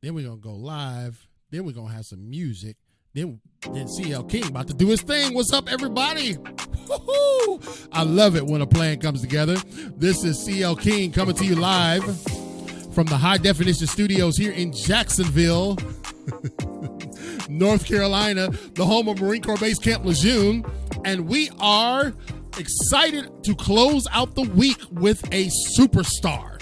Then we're going to go live. Then we're going to have some music. Then CL King about to do his thing. What's up, everybody? Woo-hoo! I love it when a plan comes together. This is CL King coming to you live from the High Definition Studios here in Jacksonville, North Carolina, the home of Marine Corps Base Camp Lejeune. And we are excited to close out the week with a superstar.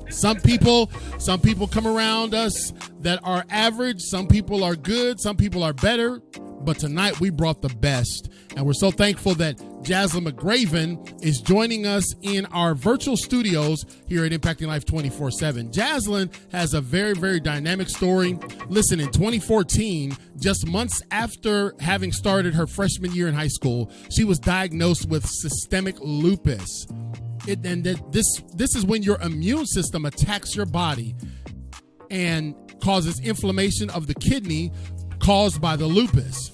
Some people come around us that are average. Some people are good. Some people are better. But tonight we brought the best. And we're so thankful that Jazlyn McRavin is joining us in our virtual studios here at Impacting Life 24/7. Jazlyn has a very, very dynamic story. Listen, in 2014, just months after having started her freshman year in high school, she was diagnosed with systemic lupus. This is when your immune system attacks your body and causes inflammation of the kidney caused by the lupus.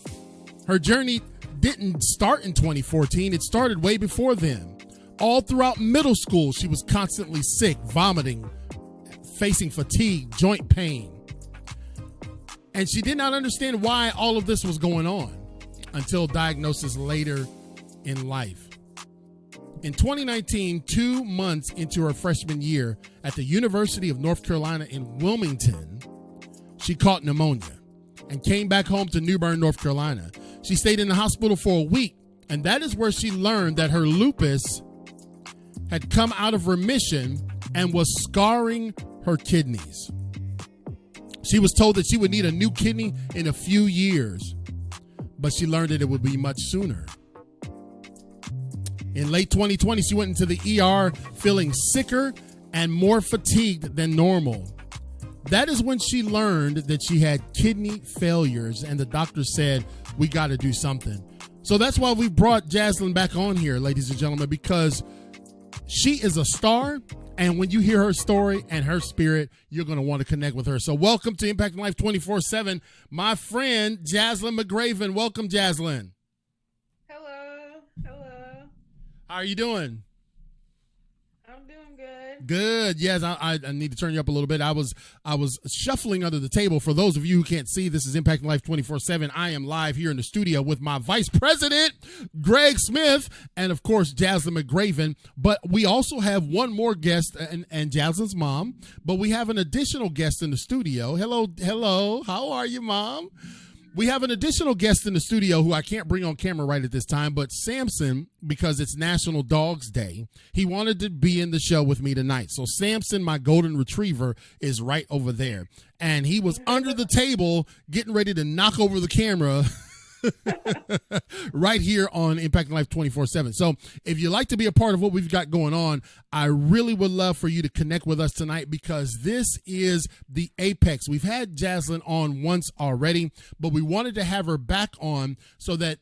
Her journey didn't start in 2014. It started way before then. All throughout middle school, she was constantly sick, vomiting, facing fatigue, joint pain. And she did not understand why all of this was going on until diagnosis later in life. In 2019, 2 months into her freshman year at the University of North Carolina in Wilmington, she caught pneumonia and came back home to New Bern, North Carolina. She stayed in the hospital for a week, and that is where she learned that her lupus had come out of remission and was scarring her kidneys. She was told that she would need a new kidney in a few years, but she learned that it would be much sooner. In late 2020, she went into the ER feeling sicker and more fatigued than normal. That is when she learned that she had kidney failures, and the doctor said, we got to do something. So that's why we brought Jazlyn back on here, ladies and gentlemen, because she is a star, and when you hear her story and her spirit, you're going to want to connect with her. So welcome to Impacting Life 24/7, my friend, Jazlyn McRavin. Welcome, Jazlyn. How are you doing? I'm doing good. Good. Yes, I need to turn you up a little bit. I was shuffling under the table. For those of you who can't see, this is Impacting Life 24/7. I am live here in the studio with my Vice President, Greg Smith, and of course, Jazlyn McRavin. But we also have one more guest, and Jazlyn's mom. But we have an additional guest in the studio. Hello. How are you, Mom? We have an additional guest in the studio who I can't bring on camera right at this time, but Samson, because it's National Dogs Day, he wanted to be in the show with me tonight. So Samson, my golden retriever, is right over there. And he was under the table getting ready to knock over the camera right here on Impacting Life 24/7. So if you'd like to be a part of what we've got going on, I really would love for you to connect with us tonight, because this is the apex. We've had Jazlyn on once already, but we wanted to have her back on so that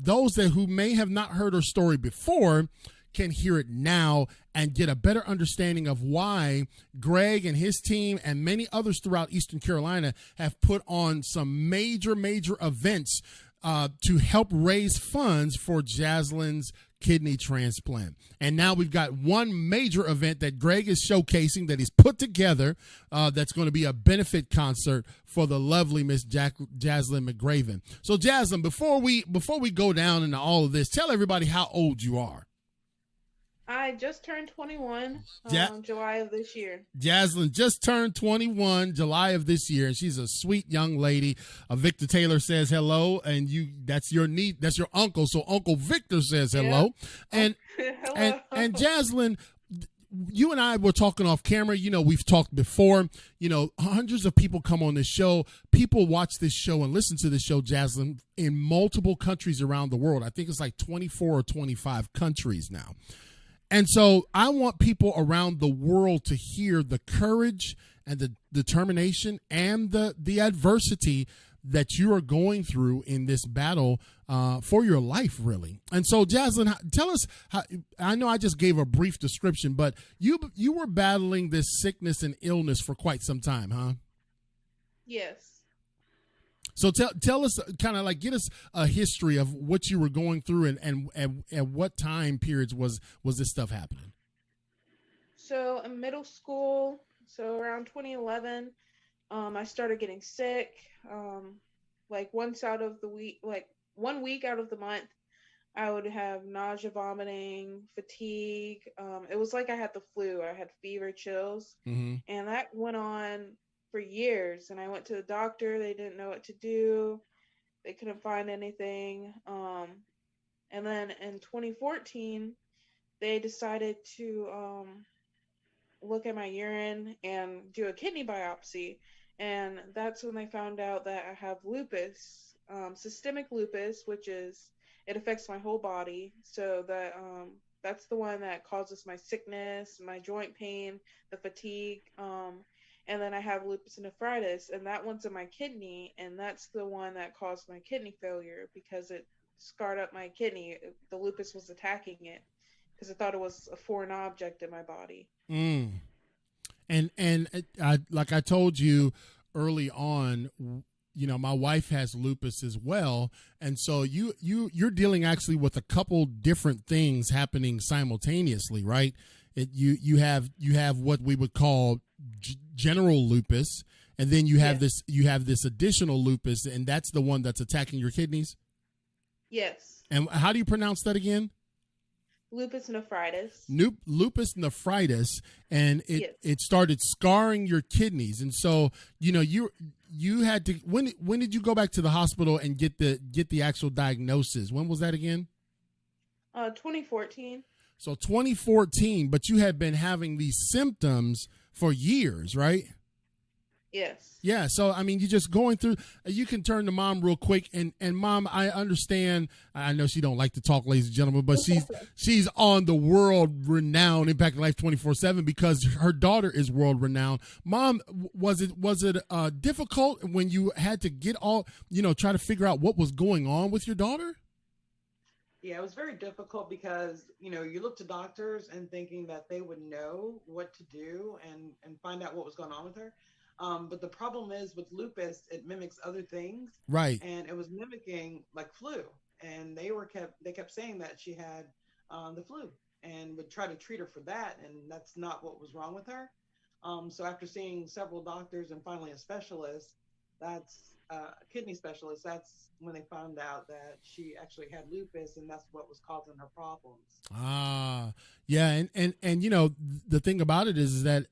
those who may have not heard her story before can hear it now and get a better understanding of why Greg and his team and many others throughout Eastern Carolina have put on some major events to help raise funds for Jazlyn's kidney transplant. And now we've got one major event that Greg is showcasing, that he's put together, that's going to be a benefit concert for the lovely Miss Jazlyn McRavin. So Jazlyn, before we go down into all of this, tell everybody how old you are. I just turned 21 July of this year. Jazlyn just turned 21 July of this year, and she's a sweet young lady. Victor Taylor says hello, and that's your uncle, so Uncle Victor says hello. Yeah. And and Jazlyn, you and I were talking off camera. You know, we've talked before. You know, hundreds of people come on this show. People watch this show and listen to this show, Jazlyn, in multiple countries around the world. I think it's like 24 or 25 countries now. And so I want people around the world to hear the courage and the determination and the adversity that you are going through in this battle for your life, really. And so, Jazlyn, tell us how. I know I just gave a brief description, but you were battling this sickness and illness for quite some time, huh? Yes. So tell us, kind of like, get us a history of what you were going through and what time periods was this stuff happening? So in middle school, so around 2011, I started getting sick. Like once out of the week, like 1 week out of the month, I would have nausea, vomiting, fatigue. It was like I had the flu. I had fever, chills, Mm-hmm. and that went on for years. And I went to the doctor. They didn't know what to do. They couldn't find anything. And then in 2014, they decided to look at my urine and do a kidney biopsy. And that's when they found out that I have lupus, systemic lupus, which is it affects my whole body. So that's the one that causes my sickness, my joint pain, the fatigue. And then I have lupus nephritis, and that one's in my kidney, and that's the one that caused my kidney failure because it scarred up my kidney. The lupus was attacking it because I thought it was a foreign object in my body. Mm. And I, like I told you early on, my wife has lupus as well, and so you're dealing actually with a couple different things happening simultaneously, right? You have what we would call general lupus, and then you have this additional lupus, and that's the one that's attacking your kidneys. Yes. And how do you pronounce that again? Lupus nephritis. Lupus nephritis, and it Yes. it started scarring your kidneys, and so you had to, when did you go back to the hospital and get the actual diagnosis? When was that again? 2014. So 2014, but you had been having these symptoms for years, right? Yes. Yeah, so I mean, you're just going through. You can turn to mom real quick, and mom, I understand. I know she don't like to talk, ladies and gentlemen, but she's on the world renowned Impact Life 24/7 because her daughter is world renowned. Mom, was it difficult when you had to get all try to figure out what was going on with your daughter? Yeah, it was very difficult because you look to doctors and thinking that they would know what to do and find out what was going on with her. But the problem is with lupus, it mimics other things, Right. and it was mimicking like flu. And they kept saying that she had the flu, and would try to treat her for that, and that's not what was wrong with her. So after seeing several doctors and finally a specialist, that's a kidney specialist, that's when they found out that she actually had lupus, and that's what was causing her problems. Ah, yeah, and the thing about it is that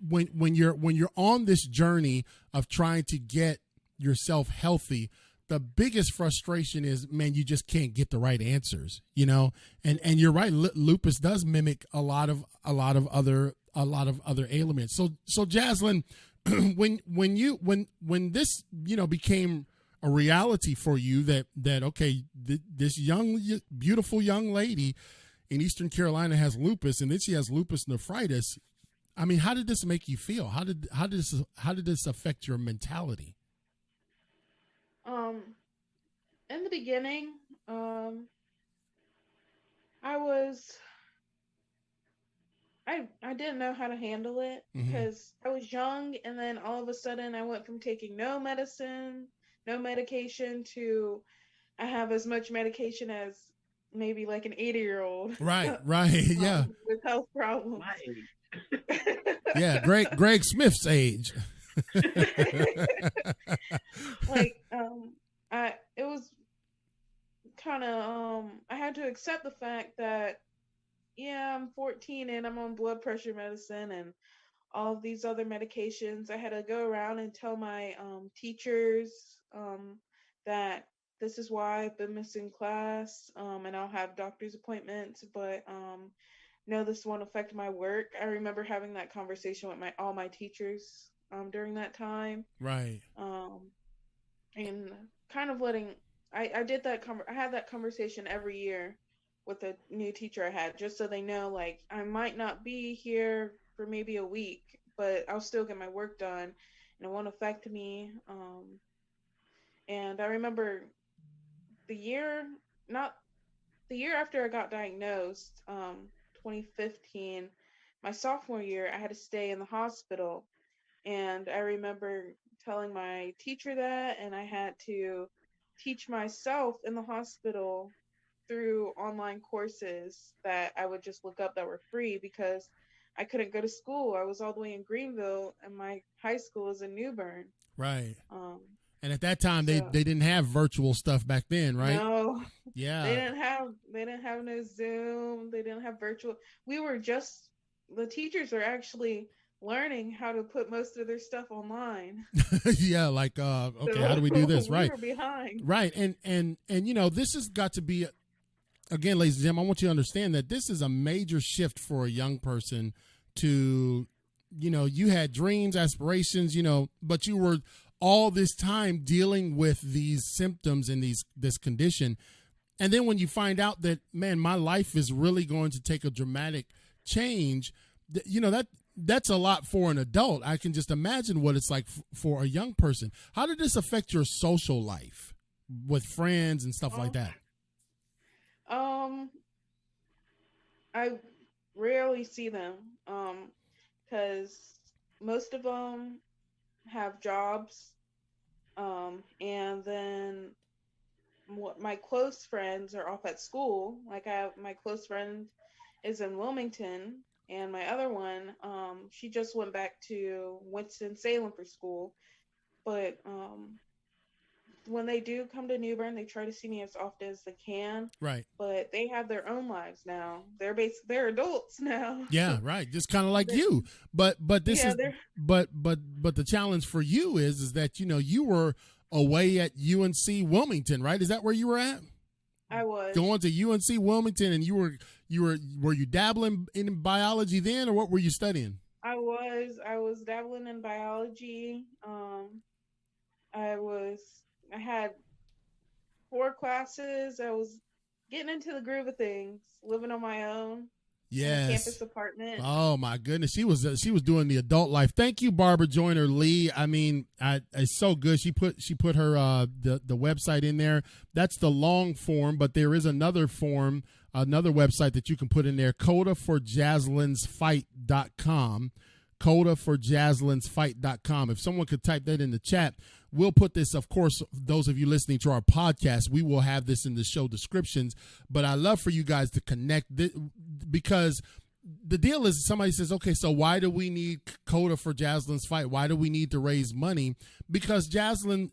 when you're on this journey of trying to get yourself healthy, the biggest frustration is, man, you just can't get the right answers, and you're right. Lupus does mimic a lot of other ailments. So Jazlyn, when this became a reality for you, that okay, this young beautiful young lady in Eastern Carolina has lupus, and then she has lupus nephritis. I mean, how did this make you feel? How did this affect your mentality? Um, in the beginning, I was I didn't know how to handle it Mm-hmm. because I was young, and then all of a sudden I went from taking no medicine, no medication to I have as much medication as maybe like an 80-year-old Right, right, yeah, with health problems. My age. yeah. Greg Smith's age. Like I it was kind of I had to accept the fact that yeah, I'm 14 and I'm on blood pressure medicine and all of these other medications. I had to go around and tell my teachers that this is why I've been missing class, and I'll have doctor's appointments, but no, this won't affect my work. I remember having that conversation with my all my teachers during that time, Right. um, and kind of letting I did that I had that conversation every year with a new teacher I had, just so they know like I might not be here for maybe a week, but I'll still get my work done and it won't affect me. And I remember the year not the year after I got diagnosed, 2015, my sophomore year, I had to stay in the hospital. And I remember telling my teacher that, and I had to teach myself in the hospital through online courses that I would just look up that were free because I couldn't go to school. I was all the way in Greenville, and my high school is in New Bern. Right. Um, And at that time, they so didn't have virtual stuff back then, right? no, Yeah. they didn't have no Zoom. They didn't have virtual. We were just the teachers are actually learning how to put most of their stuff online. Yeah, like okay, how So do we do this? we Right. were behind. Right. And this has got to be again, ladies and gentlemen, I want you to understand that this is a major shift for a young person to, you had dreams, aspirations, but you were all this time dealing with these symptoms and this condition. And then when you find out that, man, my life is really going to take a dramatic change, that's a lot for an adult. I can just imagine what it's like for a young person. How did this affect your social life with friends and stuff like that? I rarely see them because most of them have jobs, and then my close friends are off at school. Like I have my close friend is in Wilmington, and my other one, she just went back to Winston-Salem for school. But when they do come to New Bern, they try to see me as often as they can. Right. But they have their own lives now. They're adults now. Yeah, right. Just kind of like you. But this Yeah, is but the challenge for you is that you were away at UNC Wilmington, right? Is that where you were at? I was going to UNC Wilmington, and were you dabbling in biology then, or what were you studying? I was dabbling in biology. I had 4 classes. I was getting into the groove of things, living on my own. Yes. In a campus apartment. Oh my goodness, she was doing the adult life. Thank you, Barbara Joyner Lee. I mean, it's so good. She put her the website in there. That's the long form, but there is another form, another website that you can put in there. CodaForJazlynsFight.com. CodaForJazlynsFight.com. If someone could type that in the chat, we'll put this, of course, those of you listening to our podcast, we will have this in the show descriptions. But I love for you guys to connect because the deal is somebody says, okay, so why do we need Coda for Jazlyn's Fight? Why do we need to raise money? Because Jazlyn,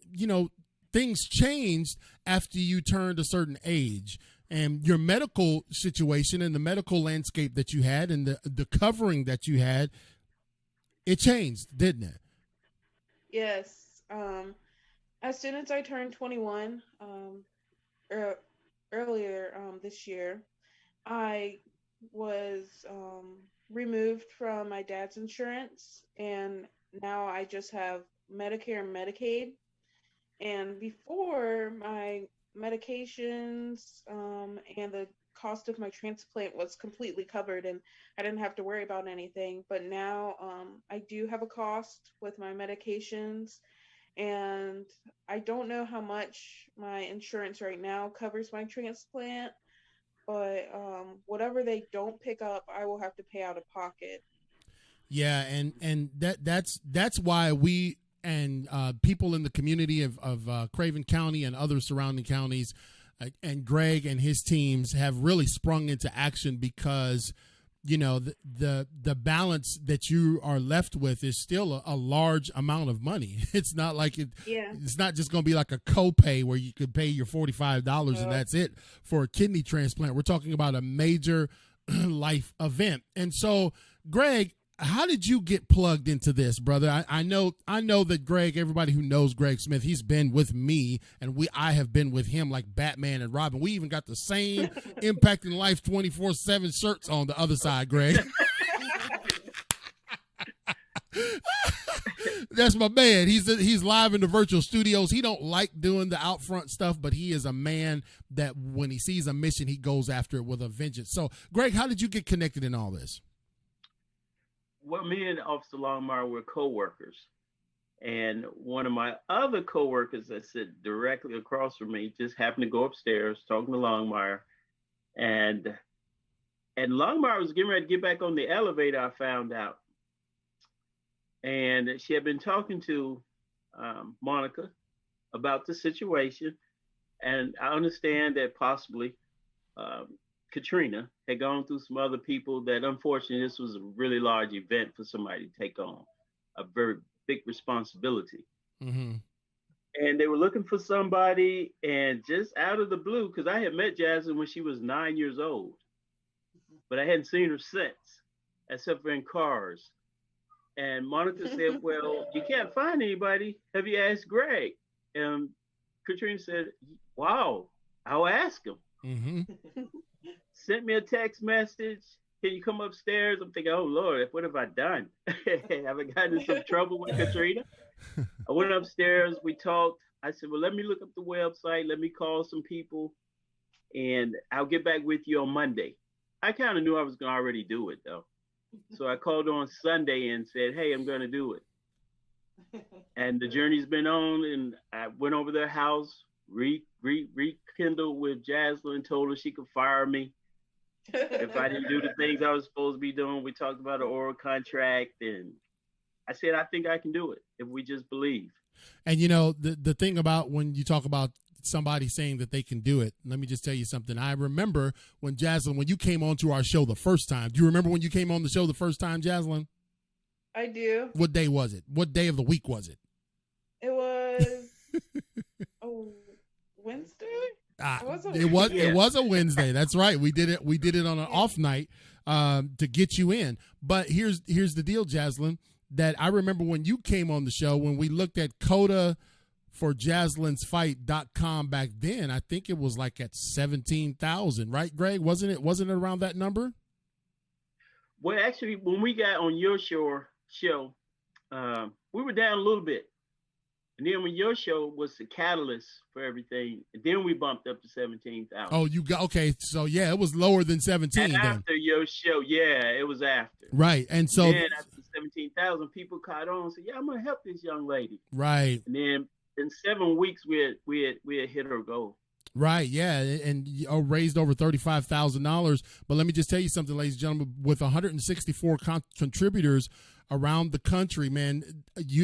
things changed after you turned a certain age. And your medical situation and the medical landscape that you had and the covering that you had, it changed, didn't it? Yes. As soon as I turned 21, earlier this year, I was removed from my dad's insurance, and now I just have Medicare and Medicaid. And before, my medications and the cost of my transplant was completely covered, and I didn't have to worry about anything. But now I do have a cost with my medications, and I don't know how much my insurance right now covers my transplant, but whatever they don't pick up, I will have to pay out of pocket. Yeah, and that's why we and people in the community of Craven County and other surrounding counties, and Greg and his teams have really sprung into action because the balance that you are left with is still a large amount of money. It's not like it's not just going to be like a copay where you could pay your $45 and that's it for a kidney transplant. We're talking about a major life event. And so, Greg, how did you get plugged into this, brother? I know that Greg, everybody who knows Greg Smith, he's been with me, and I have been with him like Batman and Robin. We even got the same Impacting Life 24/7 shirts on the other side, Greg. That's my man. He's live in the virtual studios. He don't like doing the out front stuff, but he is a man that when he sees a mission, he goes after it with a vengeance. So, Greg, how did you get connected in all this? Well, me and Officer Longmire were co-workers. And one of my other co-workers that sit directly across from me just happened to go upstairs talking to Longmire. And Longmire was getting ready to get back on the elevator, I found out. And she had been talking to Monica about the situation. And I understand that possibly Katrina had gone through some other people that unfortunately this was a really large event for somebody to take on a very big responsibility. Mm-hmm. And they were looking for somebody, and just out of the blue, because I had met Jazlyn when she was 9 years old, but I hadn't seen her since, except for in cars. And Monica said, "Well, you can't find anybody. Have you asked Greg?" And Katrina said, "Wow, I'll ask him." Mm-hmm. Sent me a text message. Can you come upstairs? I'm thinking, oh Lord, what have I done? Have I gotten in some trouble with Katrina? I went upstairs. We talked. I said, well, let me look up the website. Let me call some people, and I'll get back with you on Monday. I kind of knew I was going to already do it, though. So I called on Sunday and said, hey, I'm going to do it. And the journey's been on, and I went over their house, rekindled with Jazlyn, told her she could fire me if I didn't do the things I was supposed to be doing. We talked about an oral contract, and I said, I think I can do it if we just believe. And you know, the thing about when you talk about somebody saying that they can do it, let me just tell you something. I remember when Jazlyn, when you came onto our show the first time. Do you remember when you came on the show the first time, Jazlyn? I do. What day was it? What day of the week was it? It was Wednesday. It was a Wednesday. That's right. We did it on an off night to get you in. But here's the deal, Jazlyn, that I remember when you came on the show, when we looked at Coda for JazlynsFight.com back then, I think it was like at 17,000, right, Greg? Wasn't it around that number? Well, actually, when we got on your show, we were down a little bit. And then when your show was the catalyst for everything, then we bumped up to 17,000. Oh, you got, okay. So yeah, it was lower than 17. And after your show, yeah, it was after. Right. And so then after 17,000, people caught on and said, yeah, I'm going to help this young lady. Right. And then in 7 weeks, we had hit our goal. Right, yeah, and raised over $35,000. But let me just tell you something, ladies and gentlemen. With 164 contributors around the country, man,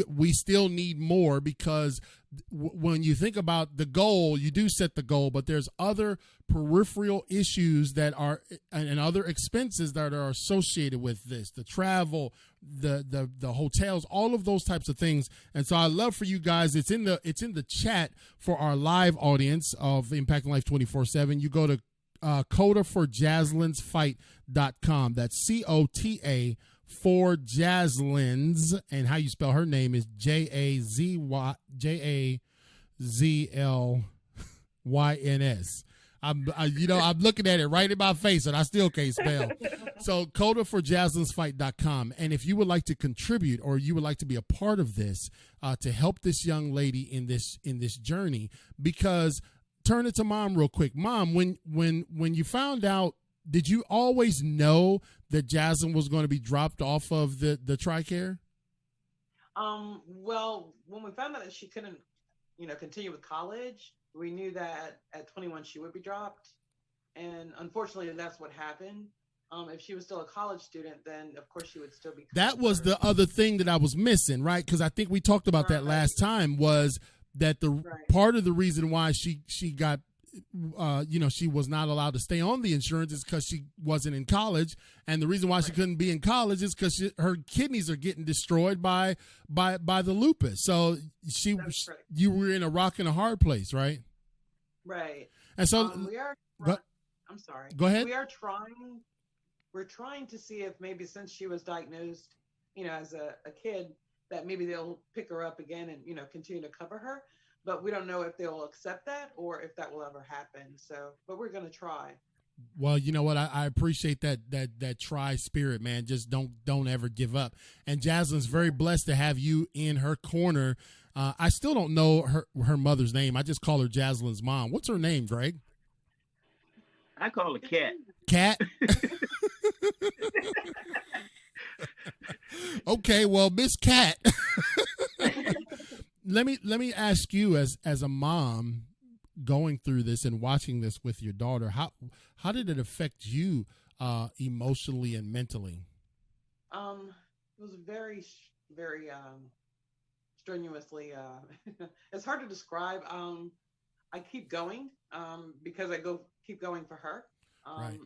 we still need more, because when you think about the goal, you do set the goal, but there's other peripheral issues that are and other expenses that are associated with this: the travel, the hotels, all of those types of things. And so I love for you guys. It's in the chat for our live audience of Impacting Life 24/7. You go to COTA4JazlynsFight.com. That's COTA for Jazlyns, and how you spell her name is JAZLYNS. I'm looking at it right in my face, and I still can't spell. So COTA4JazlynsFight.com. And if you would like to contribute, or you would like to be a part of this, to help this young lady in this journey, because turn it to Mom real quick. Mom, when you found out, did you always know that Jazlyn was going to be dropped off of the TRICARE? Well, when we found out that she couldn't, continue with college, we knew that at 21 she would be dropped, and unfortunately, that's what happened. If she was still a college student, then of course she would still be. That was the other thing that I was missing, right? Because I think we talked about that last time, was that the part of the reason why she got, she was not allowed to stay on the insurance is because she wasn't in college, and the reason why she couldn't be in college is because her kidneys are getting destroyed by the lupus. So you were in a rock and a hard place, right? Right. And so I'm sorry. Go ahead. We're trying to see if maybe, since she was diagnosed, as a kid, that maybe they'll pick her up again and, continue to cover her. But we don't know if they'll accept that or if that will ever happen. So, but we're going to try. Well, you know what? I appreciate that try spirit, man. Just don't ever give up. And Jazlyn's very blessed to have you in her corner. I still don't know her mother's name. I just call her Jazlyn's mom. What's her name, Greg? I call her Cat. Cat? Okay, well, Miss Cat. Let me ask you, as a mom going through this and watching this with your daughter, how did it affect you emotionally and mentally? It was very, very strenuously. It's hard to describe. I keep going because I keep going for her. Right.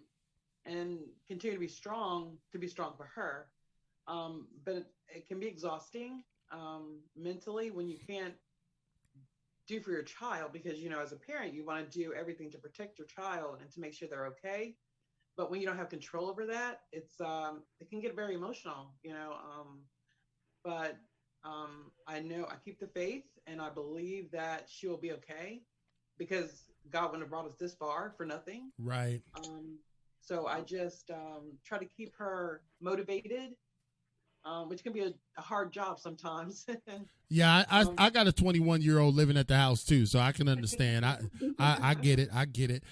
and continue to be strong for her. But it can be exhausting mentally when you can't do for your child because, as a parent, you want to do everything to protect your child and to make sure they're okay. But when you don't have control over that, it can get very emotional. But I know I keep the faith and I believe that she will be okay because God wouldn't have brought us this far for nothing. Right. So I just try to keep her motivated, which can be a hard job sometimes. Yeah, I um, I got a 21-year-old living at the house too, so I can understand. I get it. I get it.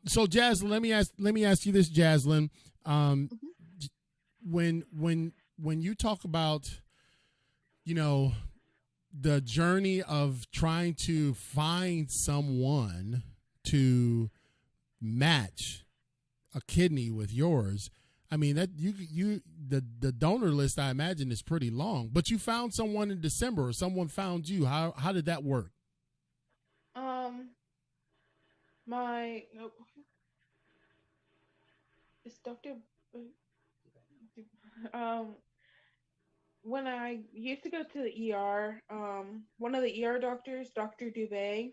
So Jazlyn, let me ask you this, Jazlyn. Um, when you talk about, you know, the journey of trying to find someone to match a kidney with yours, I mean that the donor list, I imagine, is pretty long. But you found someone in December, or someone found you. How did that work? Um, my no, it's Doctor. Um, when I used to go to the ER, one of the ER doctors, Doctor Dubay,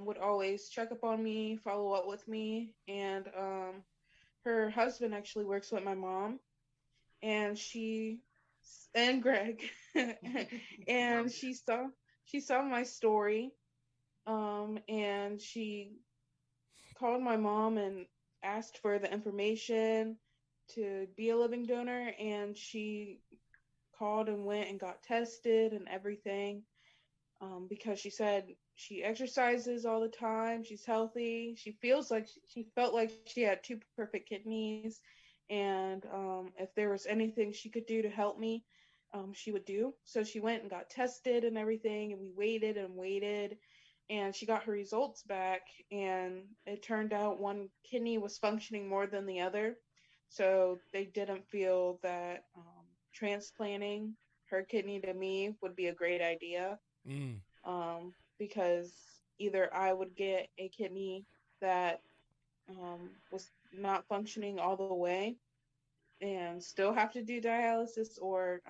would always check up on me, follow up with me, and her husband actually works with my mom, and Greg, and she saw my story, and she called my mom and asked for the information to be a living donor, and she called and went and got tested and everything, because she said she exercises all the time, she's healthy, she felt like she had two perfect kidneys, and if there was anything she could do to help me, she would do. So she went and got tested and everything, and we waited and waited, and she got her results back, and it turned out one kidney was functioning more than the other. So they didn't feel that transplanting her kidney to me would be a great idea, Mm, because either I would get a kidney that was not functioning all the way and still have to do dialysis, or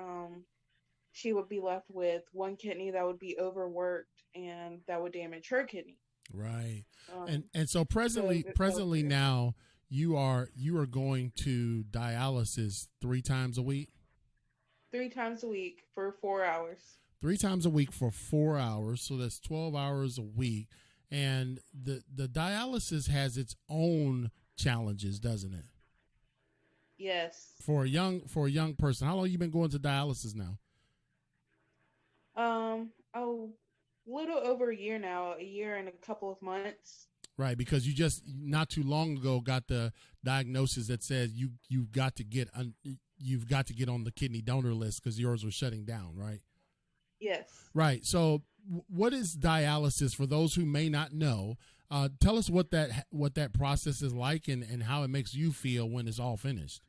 she would be left with one kidney that would be overworked and that would damage her kidney. right. And Um, and so so that was presently weird. now you are going to dialysis 3 times a week. 3 times a week for 4 hours. 3 times a week for 4 hours, so that's 12 hours a week. And the dialysis has its own challenges, doesn't it? Yes. For a young person, how long you been going to dialysis now? A little over a year now, a year and a couple of months. Right, because you just not too long ago got the diagnosis that says you've got to get on the kidney donor list because yours was shutting down, right? Yes. Right. So, what is dialysis for those who may not know? Tell us what that process is like, and how it makes you feel when it's all finished.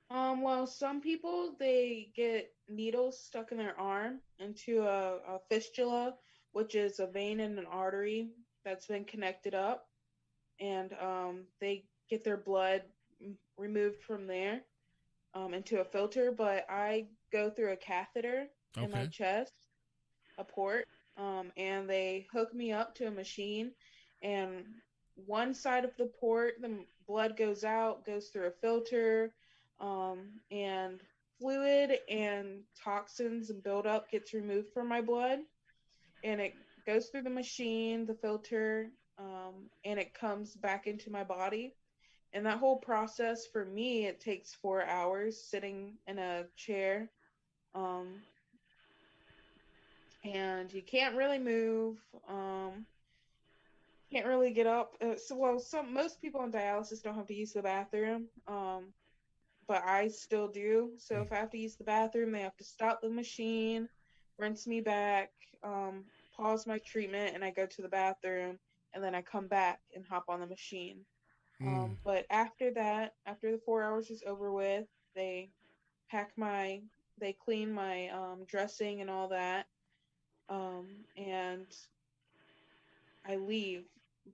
Well, some people, they get needles stuck in their arm into a fistula, which is a vein and an artery that's been connected up, and they get their blood removed from there, into a filter. But I go through a catheter in my Okay. chest, a port, and they hook me up to a machine, and one side of the port, the blood goes out, goes through a filter, and fluid and toxins and buildup gets removed from my blood, and it goes through the machine, the filter, and it comes back into my body. And that whole process for me, it takes 4 hours sitting in a chair, um, and you can't really move. Can't really get up. Some most people on dialysis don't have to use the bathroom, but I still do. So if I have to use the bathroom, they have to stop the machine, rinse me back, um, pause my treatment, and I go to the bathroom, and then I come back and hop on the machine. Mm, But after that, after the 4 hours is over with, they pack my, they clean my dressing and all that, and I leave.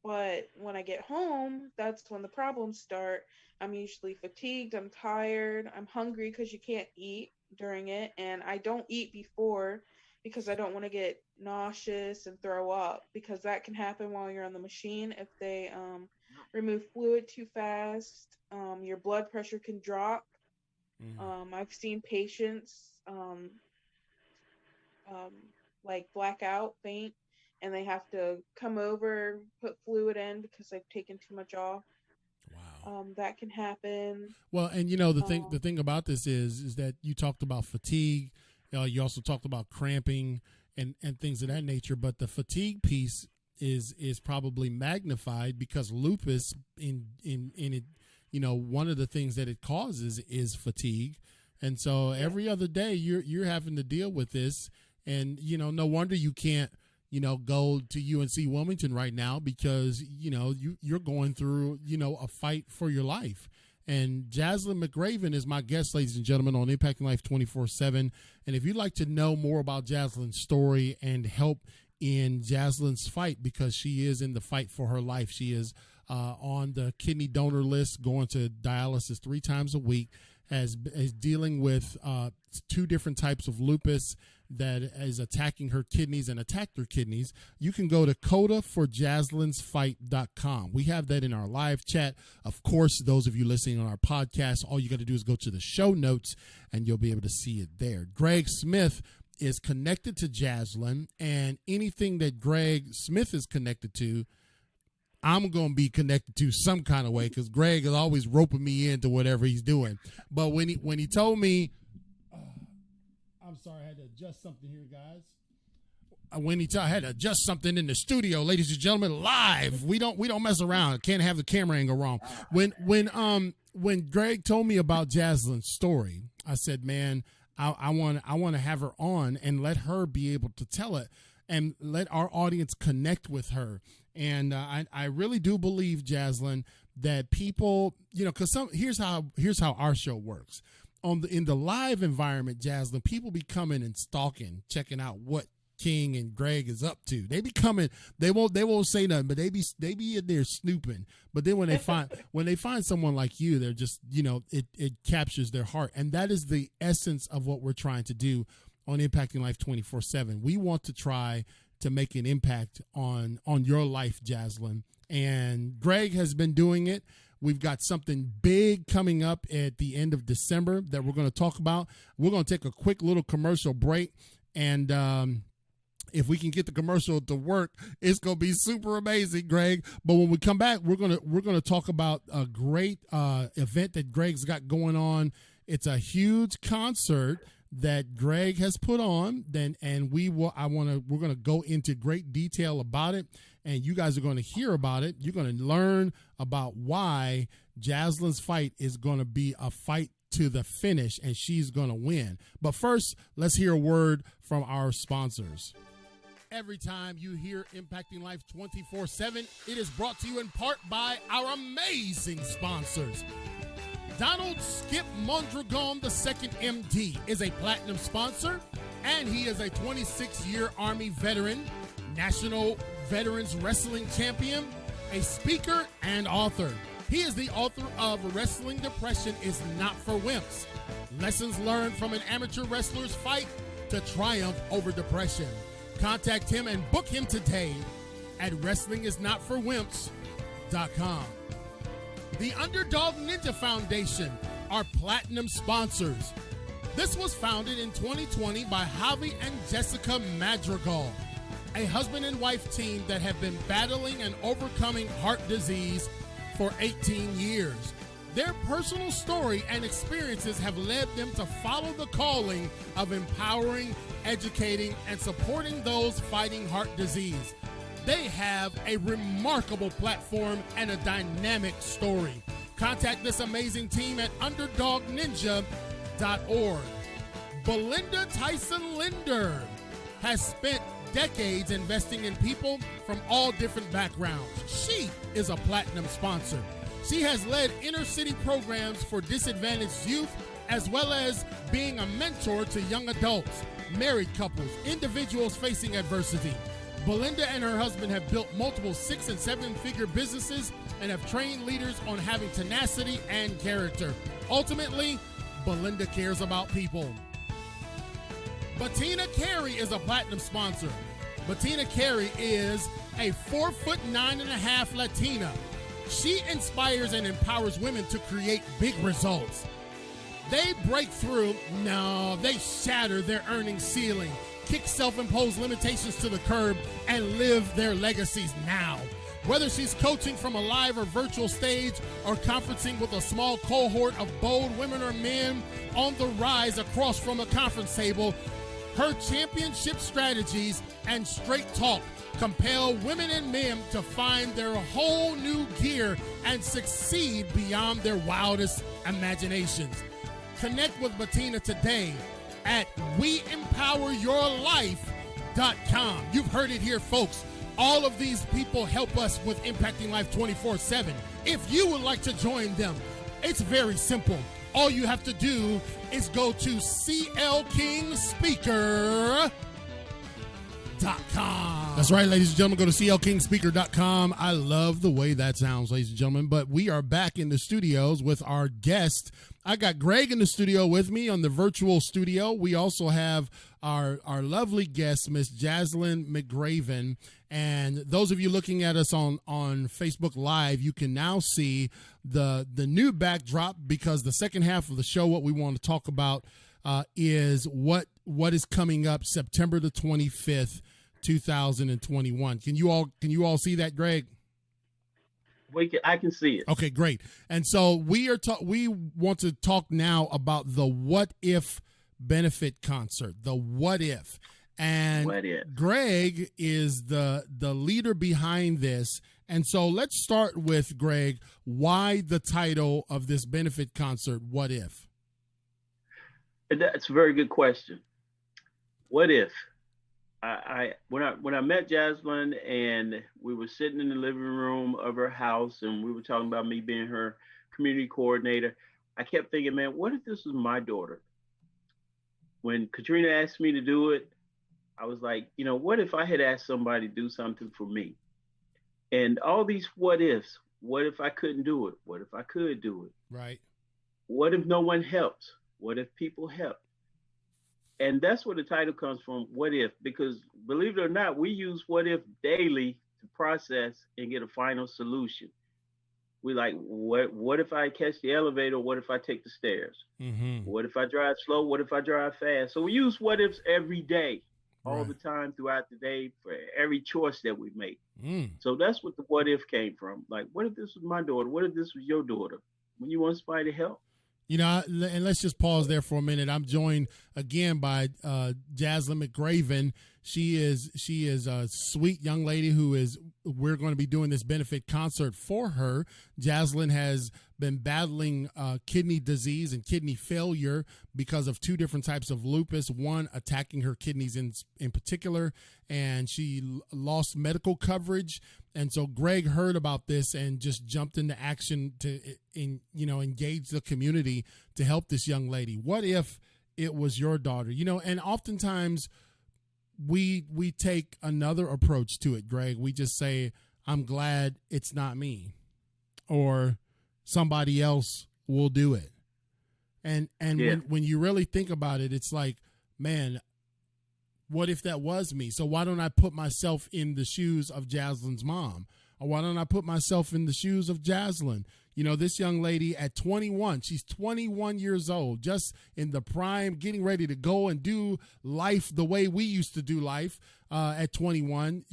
But when I get home, that's when the problems start. I'm usually fatigued, I'm tired, I'm hungry because you can't eat during it, and I don't eat before because I don't want to get nauseous and throw up, because that can happen while you're on the machine if they remove fluid too fast. Your blood pressure can drop. I've seen patients um, like black out, faint, and they have to come over, put fluid in because they've taken too much off. Wow. That can happen. Well, and the thing about this is that you talked about fatigue. You also talked about cramping and things of that nature. But the fatigue piece is probably magnified because lupus in it, one of the things that it causes is fatigue. And so every other day you're having to deal with this, and no wonder you can't go to UNC Wilmington right now, because you're going through a fight for your life. And Jazlyn McRavin is my guest, ladies and gentlemen, on Impacting Life 24/7. And if you'd like to know more about Jazlyn's story and help in Jazlyn's fight, because she is in the fight for her life, she is on the kidney donor list, going to dialysis 3 times a week, is dealing with 2 different types of lupus that is attacking her kidneys and attacked her kidneys. You can go to codaforjazlynsfight.com. We have that in our live chat. Of course, those of you listening on our podcast, all you got to do is go to the show notes and you'll be able to see it there. Greg Smith is connected to Jazlyn, and anything that Greg Smith is connected to, I'm going to be connected to some kind of way, because Greg is always roping me into whatever he's doing. But when he told me, I'm sorry, I had to adjust something here, guys. I had to adjust something in the studio, ladies and gentlemen, live. We don't mess around. Can't have the camera angle wrong. When Greg told me about Jazlyn's story, I said, man, I want to have her on and let her be able to tell it and let our audience connect with her. And I really do believe, Jazlyn, that people, because here's how our show works. In the live environment, Jazlyn, people be coming and stalking, checking out what King and Greg is up to. They be coming. They won't say nothing, but they be in there snooping. But then when they find someone like you, they're just it captures their heart, and that is the essence of what we're trying to do on Impacting Life 24/7. We want to try to make an impact on your life, Jazlyn, and Greg has been doing it. We've got something big coming up at the end of December that we're going to talk about. We're going to take a quick little commercial break, and if we can get the commercial to work, it's going to be super amazing, Greg. But when we come back, we're going to talk about a great event that Greg's got going on. It's a huge concert that Greg has put on, we're going to go into great detail about it, and you guys are going to hear about it. You're going to learn about why Jazlyn's fight is going to be a fight to the finish, and she's going to win. But first, let's hear a word from our sponsors. Every time you hear Impacting Life 24/7, it is brought to you in part by our amazing sponsors. Donald Skip Mondragon II, MD, is a platinum sponsor, and he is a 26-year Army veteran, National Veterans Wrestling Champion, a speaker, and author. He is the author of Wrestling Depression is Not for Wimps, Lessons Learned from an Amateur Wrestler's Fight to Triumph Over Depression. Contact him and book him today at WrestlingIsNotForWimps.com. The Underdog Ninja Foundation are platinum sponsors. This was founded in 2020 by Javi and Jessica Madrigal, a husband and wife team that have been battling and overcoming heart disease for 18 years. Their personal story and experiences have led them to follow the calling of empowering, educating, and supporting those fighting heart disease. They have a remarkable platform and a dynamic story. Contact this amazing team at underdogninja.org. Belinda Tyson Linder has spent decades investing in people from all different backgrounds. She is a platinum sponsor. She has led inner city programs for disadvantaged youth, as well as being a mentor to young adults, married couples, individuals facing adversity. Belinda and her husband have built multiple 6- and 7-figure businesses and have trained leaders on having tenacity and character. Ultimately, Belinda cares about people. Bettina Carey is a platinum sponsor. Bettina Carey is a 4'9.5" Latina. She inspires and empowers women to create big results. They break through, no, they shatter their earnings ceiling, kick self-imposed limitations to the curb, and live their legacies now. Whether she's coaching from a live or virtual stage or conferencing with a small cohort of bold women or men on the rise across from a conference table, her championship strategies and straight talk compel women and men to find their whole new gear and succeed beyond their wildest imaginations. Connect with Bettina today at weempoweryourlife.com. You've heard it here, folks. All of these people help us with impacting life 24/7. If you would like to join them, it's very simple. All you have to do is go to clkingspeaker.com. That's right, ladies and gentlemen. Go to clkingspeaker.com. I love the way that sounds, ladies and gentlemen. But we are back in the studios with our guest. I got Greg in the studio with me on the virtual studio. We also have our lovely guest, Miss Jazlyn McRavin. And those of you looking at us on Facebook Live, you can now see the new backdrop, because the second half of the show, what we want to talk about is what is coming up September the 25th, 2021. Can you all see that, Greg? I can see it. Okay, great. And so we want to talk now about the What If benefit concert, the What If. And What If? Greg is the leader behind this. And so let's start with, Greg, why the title of this benefit concert, What If? That's a very good question. What if? When I met Jazlyn and we were sitting in the living room of her house and we were talking about me being her community coordinator, I kept thinking, man, what if this was my daughter? When Katrina asked me to do it, I was like, what if I had asked somebody to do something for me? And all these what ifs. What if I couldn't do it? What if I could do it? Right. What if no one helps? What if people help? And that's where the title comes from, What If? Because believe it or not, we use what if daily to process and get a final solution. We like, what if I catch the elevator? What if I take the stairs? Mm-hmm. What if I drive slow? What if I drive fast? So we use what ifs every day, all the time throughout the day for every choice that we make. So that's what the what if came from. Like, what if this was my daughter? What if this was your daughter? When you want somebody to help? And let's just pause there for a minute. I'm joined again by Jazlyn McRavin. She is a sweet young lady we're going to be doing this benefit concert for her. Jazlyn has been battling kidney disease and kidney failure because of two different types of lupus, one attacking her kidneys in particular, and she lost medical coverage. And so Greg heard about this and just jumped into action to engage the community to help this young lady. What if it was your daughter? And oftentimes we take another approach to it, Greg. We just say, I'm glad it's not me, or somebody else will do it. And when you really think about it, it's like, man, what if that was me? So why don't I put myself in the shoes of Jazlyn's mom? Or why don't I put myself in the shoes of Jazlyn? This young lady at 21, she's 21 years old, just in the prime, getting ready to go and do life the way we used to do life at 21.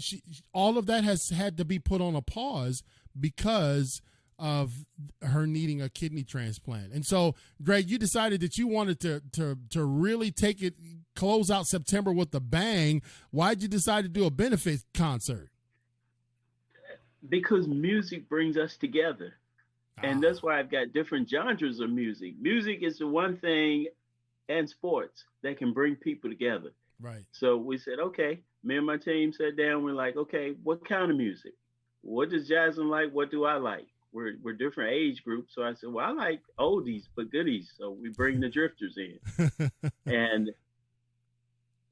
All of that has had to be put on a pause because of her needing a kidney transplant. And so, Greg, you decided that you wanted to really take it, close out September with a bang. Why'd you decide to do a benefit concert? Because music brings us together. And that's why I've got different genres of music. Music is the one thing, and sports, that can bring people together. Right. So we said, okay, me and my team sat down. We're like, okay, what kind of music? What does Jazlyn like? What do I like? We're different age groups. So I said, well, I like oldies but goodies. So we bring the drifters in. And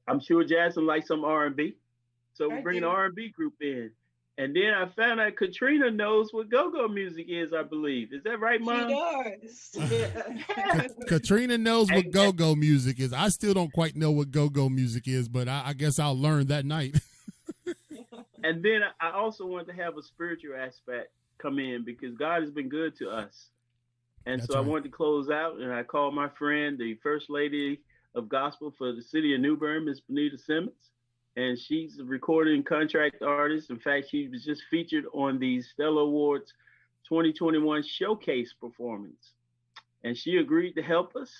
I'm sure Jazlyn likes some R&B. So we I bring an do. R&B group in. And then I found out Katrina knows what go-go music is, I believe. Is that right, She Mom? does. Yeah. Katrina knows what And, go-go music is. I still don't quite know what go-go music is, but I guess I'll learn that night. and then I also want to have a spiritual aspect come in because God has been good to us. And That's so I right. wanted to close out, and I called my friend, the First Lady of Gospel for the city of New Bern, Miss Benita Simmons. And she's a recording contract artist. In fact, she was just featured on the Stella Awards 2021 showcase performance. And she agreed to help us.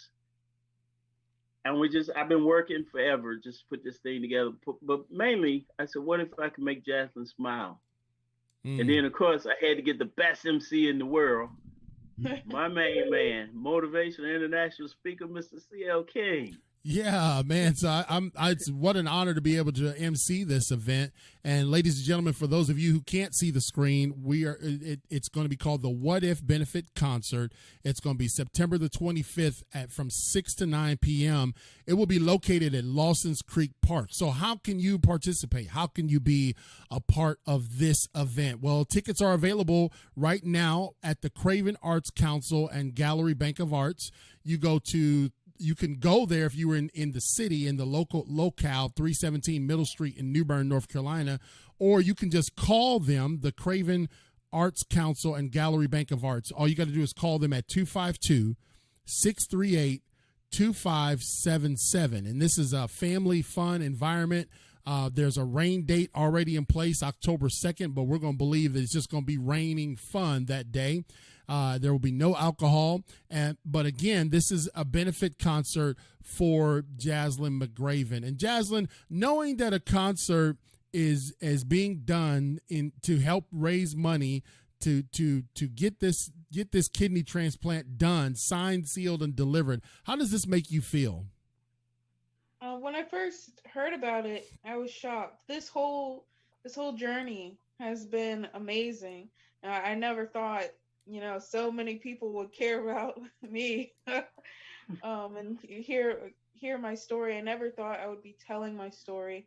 And I've been working forever just to put this thing together. But mainly, I said, what if I could make Jazlyn smile? And then, of course, I had to get the best MC in the world, my main man, motivational international speaker, Mr. C.L. King. Yeah, man. So it's what an honor to be able to MC this event. And ladies and gentlemen, for those of you who can't see the screen, it's going to be called the What If Benefit Concert. It's going to be September the 25th from 6 to 9 p.m. It will be located at Lawson's Creek Park. So how can you participate? How can you be a part of this event? Well, tickets are available right now at the McRavin Arts Council and Gallery Bank of Arts. You can go there if you were in the city, in the locale, 317 Middle Street in New Bern, North Carolina, or you can just call them, the McRavin Arts Council and Gallery Bank of Arts. All you got to do is call them at 252-638-2577. And this is a family fun environment. There's a rain date already in place, October 2nd, but we're going to believe that it's just going to be raining fun that day. There will be no alcohol. But again, this is a benefit concert for Jazlyn McRavin. And Jazlyn, knowing that a concert is being done to help raise money to get this kidney transplant done, signed, sealed, and delivered, how does this make you feel? When I first heard about it, I was shocked. This whole journey has been amazing. I never thought, so many people would care about me and hear my story. I never thought I would be telling my story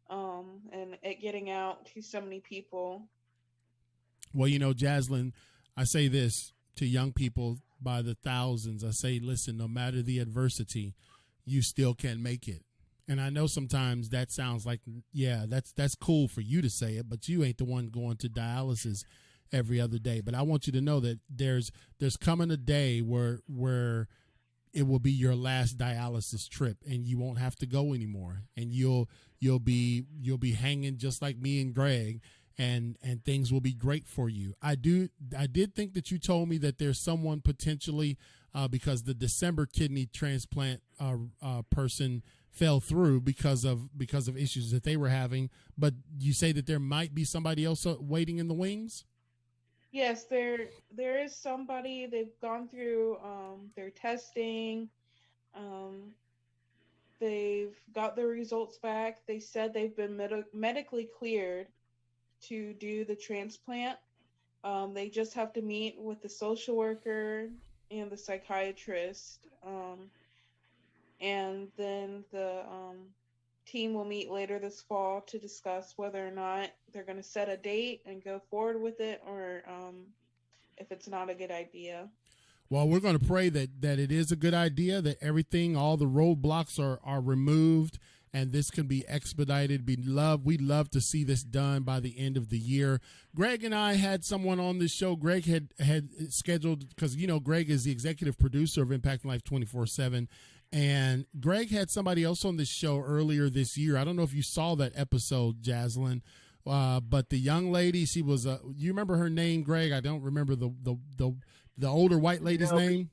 and it getting out to so many people. Well, Jazlyn, I say this to young people by the thousands. I say, listen, no matter the adversity, you still can make it. And I know sometimes that sounds like, yeah, that's cool for you to say it, but you ain't the one going to dialysis every other day. But I want you to know that there's coming a day where it will be your last dialysis trip and you won't have to go anymore. And you'll be hanging just like me and Greg, and things will be great for you. I did think that you told me that there's someone potentially because the December kidney transplant person fell through because of issues that they were having, but you say that there might be somebody else waiting in the wings? Yes, there is somebody. They've gone through their testing. They've got their results back. They said they've been medically cleared to do the transplant. They just have to meet with the social worker and the psychiatrist. And then the team will meet later this fall to discuss whether or not they're going to set a date and go forward with it, or if it's not a good idea. Well, we're going to pray that it is a good idea, that all the roadblocks are removed, and this can be expedited. We'd love to see this done by the end of the year. Greg and I had someone on this show. Greg had scheduled, because Greg is the executive producer of Impacting Life 24/7. And Greg had somebody else on this show earlier this year. I don't know if you saw that episode, Jazlyn, but the young lady, she was you remember her name, Greg? I don't remember the older white lady's name.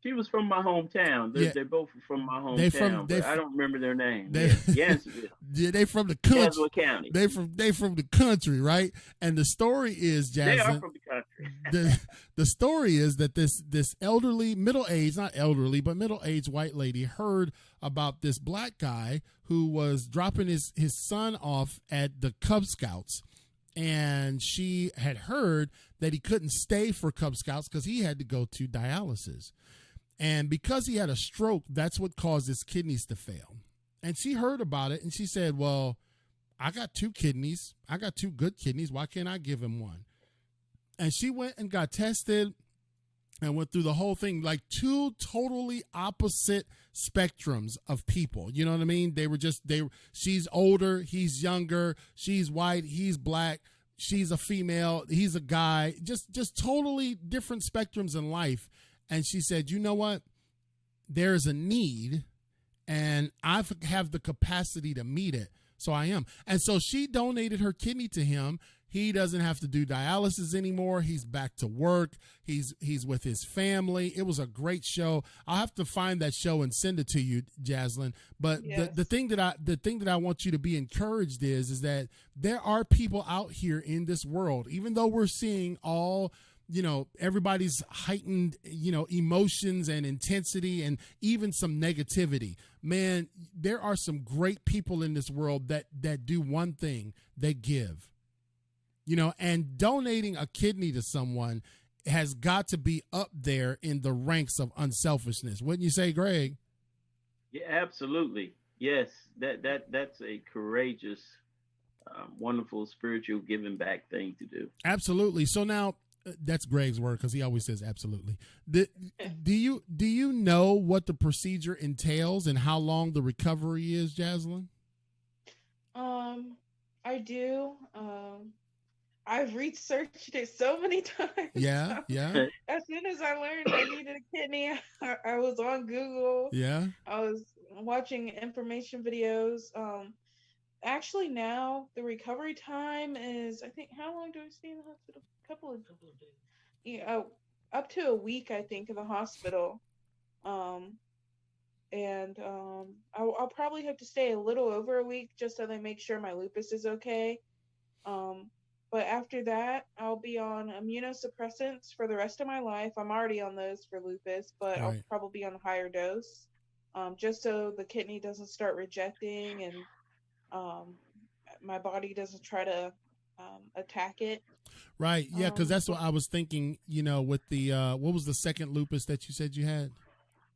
She was from my hometown. They're both from my hometown. I don't remember their name. Yes, they from the country. Jazlyn County. They from the country, right? And the story is, Jazlyn, they are from the country. the story is that this elderly, middle-aged white lady heard about this black guy who was dropping his son off at the Cub Scouts. And she had heard that he couldn't stay for Cub Scouts because he had to go to dialysis. And because he had a stroke, that's what caused his kidneys to fail. And she heard about it and she said, well, I got 2 kidneys. I got 2 good kidneys. Why can't I give him one? And she went and got tested and went through the whole thing, like 2 totally opposite spectrums of people. You know what I mean? She's older, he's younger, she's white, he's black, she's a female, he's a guy, just totally different spectrums in life. And she said, you know what? There's a need and I have the capacity to meet it. So I am. And so she donated her kidney to him. He doesn't have to do dialysis anymore. He's back to work. He's with his family. It was a great show. I'll have to find that show and send it to you, Jazlyn. But Yes. the thing that I want you to be encouraged is that there are people out here in this world, even though we're seeing all, everybody's heightened, emotions and intensity and even some negativity. Man, there are some great people in this world that do one thing: they give. And donating a kidney to someone has got to be up there in the ranks of unselfishness. Wouldn't you say, Greg? Yeah, absolutely. Yes, that's a courageous, wonderful spiritual giving back thing to do. Absolutely. So now that's Greg's word because he always says absolutely. Do you know what the procedure entails and how long the recovery is, Jazlyn? I do. I've researched it so many times. Yeah. As soon as I learned I needed a kidney, I was on Google. Yeah. I was watching information videos. Actually, now the recovery time is, I think, how long do I stay in the hospital? A couple of days. Yeah, up to a week, I think, in the hospital. I'll probably have to stay a little over a week just so they make sure my lupus is okay. But after that, I'll be on immunosuppressants for the rest of my life. I'm already on those for lupus, but I'll probably be on a higher dose, just so the kidney doesn't start rejecting and my body doesn't try to attack it. Right. Yeah, because that's what I was thinking, with the, what was the second lupus that you said you had?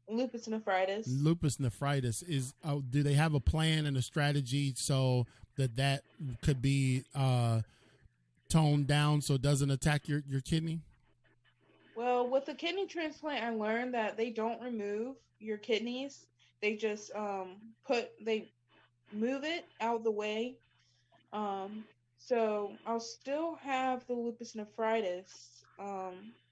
Lupus nephritis. Lupus nephritis is, do they have a plan and a strategy so that could be toned down so it doesn't attack your kidney? Well, with the kidney transplant, I learned that they don't remove your kidneys. They just they move it out of the way. So I'll still have the lupus nephritis.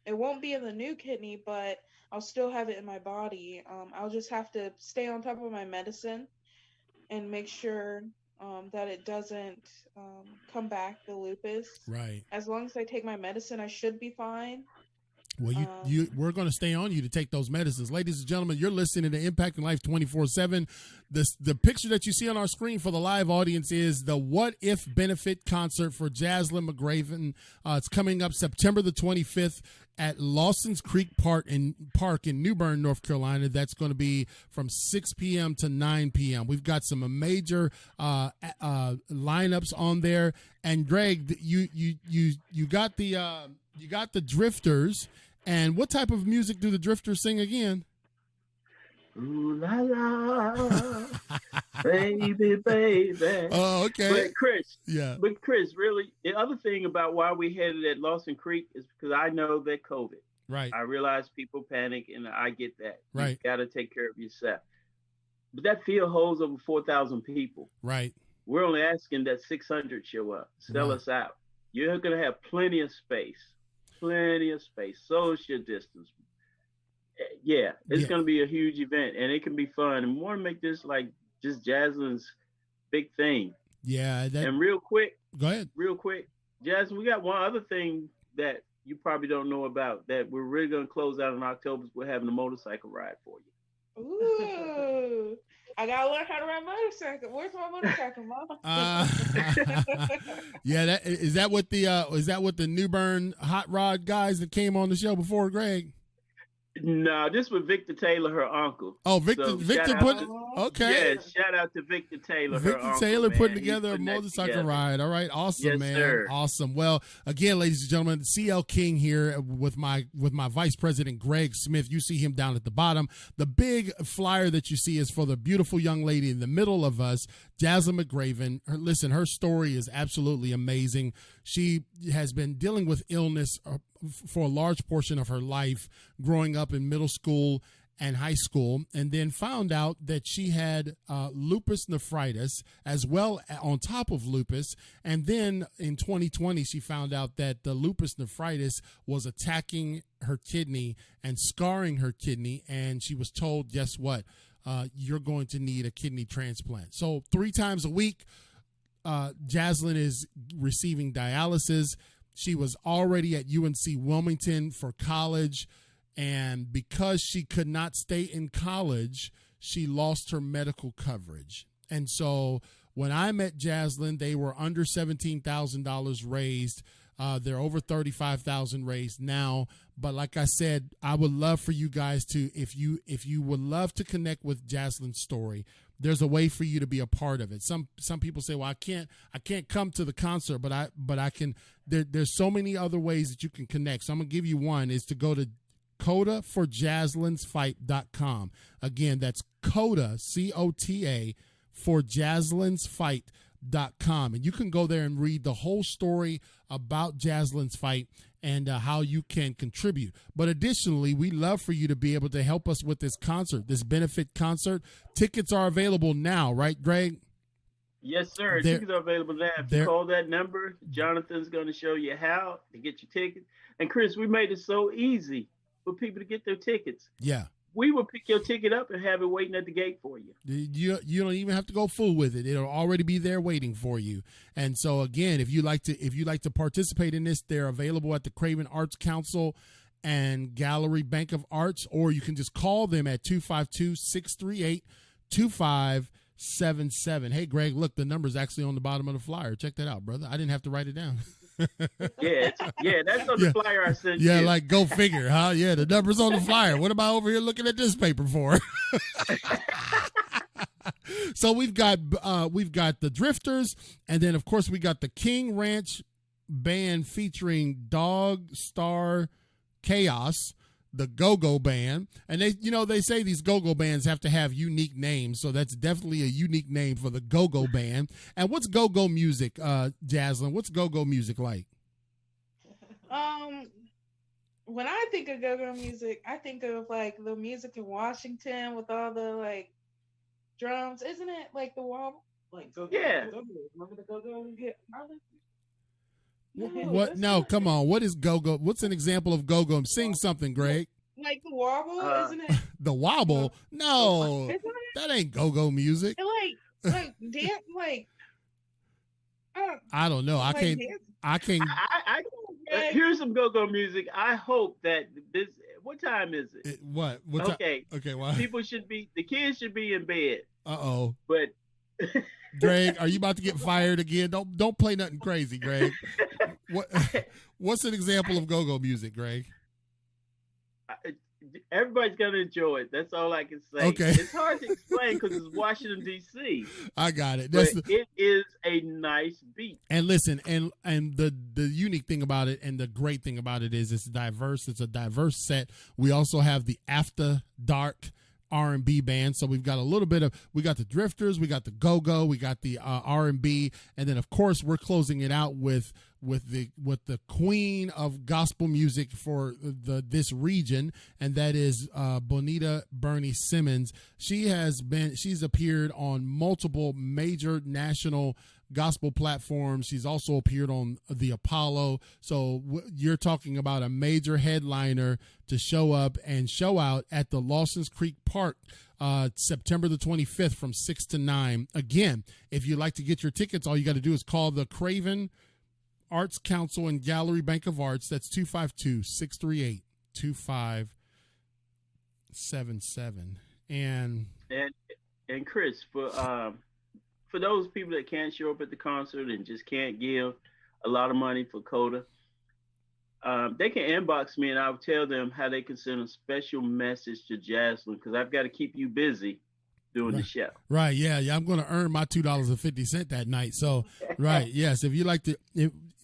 It won't be in the new kidney, but I'll still have it in my body. I'll just have to stay on top of my medicine and make sure that it doesn't come back, the lupus. Right. As long as I take my medicine, I should be fine. Well, we're going to stay on you to take those medicines. Ladies and gentlemen, you're listening to Impacting Life 24/7. The picture that you see on our screen for the live audience is the What If benefit concert for Jazlyn McRavin. It's coming up September the 25th at Lawson's Creek Park in New Bern, North Carolina. That's going to be from 6 p.m. to 9 p.m. We've got some major lineups on there. And Greg, you got the Drifters. And what type of music do the Drifters sing again? Ooh la la, baby, baby. Oh, okay. But Chris, really, the other thing about why we headed at Lawson Creek is because I know that COVID. Right. I realize people panic, and I get that. Right. You got to take care of yourself. But that field holds over 4,000 people. Right. We're only asking that 600 show up, sell us out. You're going to have plenty of space, social distance. Yeah, it's going to be a huge event, and it can be fun. And we want to make this like just Jazlyn's big thing. Yeah. And real quick, go ahead. Jazlyn, we got one other thing that you probably don't know about that we're really going to close out in October. We're having a motorcycle ride for you. Ooh, I gotta learn how to ride a motorcycle. Where's my motorcycle, Mom? Yeah, is that what the New Bern hot rod guys that came on the show before, Greg? No, this was Victor Taylor, her uncle. Oh, Victor, So Victor shout put out to, okay. yeah, shout out to Victor Taylor, her Victor uncle, Taylor man. putting He's together a putting that motorcycle together. ride. All right, awesome, Yes, man, sir. awesome. Well, again, ladies and gentlemen, CL King here with my Vice President Greg Smith. You see him down at the bottom. The big flyer that you see is for the beautiful young lady in the middle of us, Jazlyn McRavin. Listen, her story is absolutely amazing. She has been dealing with illness for a large portion of her life, growing up in middle school and high school, and then found out that she had lupus nephritis as well on top of lupus. And then in 2020, she found out that the lupus nephritis was attacking her kidney and scarring her kidney. And she was told, guess what? You're going to need a kidney transplant. So 3 times a week, Jazlyn is receiving dialysis. She was already at UNC Wilmington for college. And because she could not stay in college, she lost her medical coverage. And so when I met Jazlyn, they were under $17,000 raised. They're over $35,000 raised now. But like I said, I would love for you guys to, if you would love to connect with Jazlyn's story, there's a way for you to be a part of it. Some people say, well, I can't come to the concert, but I can. There's so many other ways that you can connect. So I'm gonna give you one is to go to COTA4JazlynsFight.com. Again, that's COTA, COTA, for JazlynsFight.com. And you can go there and read the whole story about Jazlyn's fight and how you can contribute. But additionally, we love for you to be able to help us with this concert, this benefit concert. Tickets are available now, right, Greg? Yes, sir. Tickets are available now. If you call that number, Jonathan's going to show you how to get your ticket. And Chris, we made it so easy for people to get their tickets. Yeah. We will pick your ticket up and have it waiting at the gate for you. You don't even have to go full with it. It'll already be there waiting for you. And so again, if you like to participate in this, they're available at the Craven Arts Council and Gallery Bank of Arts, or you can just call them at 252-638-2577. Hey Greg, look, the number's actually on the bottom of the flyer. Check that out, brother. I didn't have to write it down. Yeah, that's on the flyer I sent you. Yeah, like go figure, huh? Yeah, the number's on the flyer. What am I over here looking at this paper for? So we've got the Drifters, and then of course we got the King Ranch Band featuring Dog Star Chaos, the Go-Go Band. And they say these Go-Go bands have to have unique names, so that's definitely a unique name for the Go-Go Band. And what's Go-Go music, Jazlyn? What's Go-Go music like? When I think of Go-Go music, I think of like the music in Washington with all the like drums. Isn't it like the wobble? Like Go-Go. Yeah. Remember the Go-Go? Yeah. What? No, come on. What is Go-Go? What's an example of Go-Go? Sing something, Greg. Like the wobble, isn't it? The wobble? No, Isn't it? that ain't Go-Go music. Like dance, like. I don't know. I can't. Here's some go-go music. I hope that this. What time is it? What? Okay. Okay. What? The kids should be in bed. Uh-oh. But Greg, are you about to get fired again? Don't play nothing crazy, Greg. What's an example of go-go music, Greg? Everybody's gonna enjoy it. That's all I can say. Okay. It's hard to explain because it's Washington D.C. I got it. It is a nice beat. And listen, and the unique thing about it, and the great thing about it is it's diverse. It's a diverse set. We also have the After Dark R&B band. So we've got we got the Drifters, we got the Go-Go, we got the R&B, and then of course we're closing it out with the queen of gospel music for this region, and that is Bonita Bernie Simmons. She's appeared on multiple major national gospel platforms. She's also appeared on the Apollo. So you're talking about a major headliner to show up and show out at the Lawson's Creek Park September the 25th from 6 to 9. Again, if you'd like to get your tickets, all you got to do is call the Craven Arts Council and Gallery Bank of Arts. That's 252-638-2577. And Chris, for those people that can't show up at the concert and just can't give a lot of money for COTA, they can inbox me and I'll tell them how they can send a special message to Jazlyn because I've got to keep you busy doing the Right. show. Right. Yeah. Yeah. I'm going to earn my $2.50 that night. So, right. Yes. If you like to,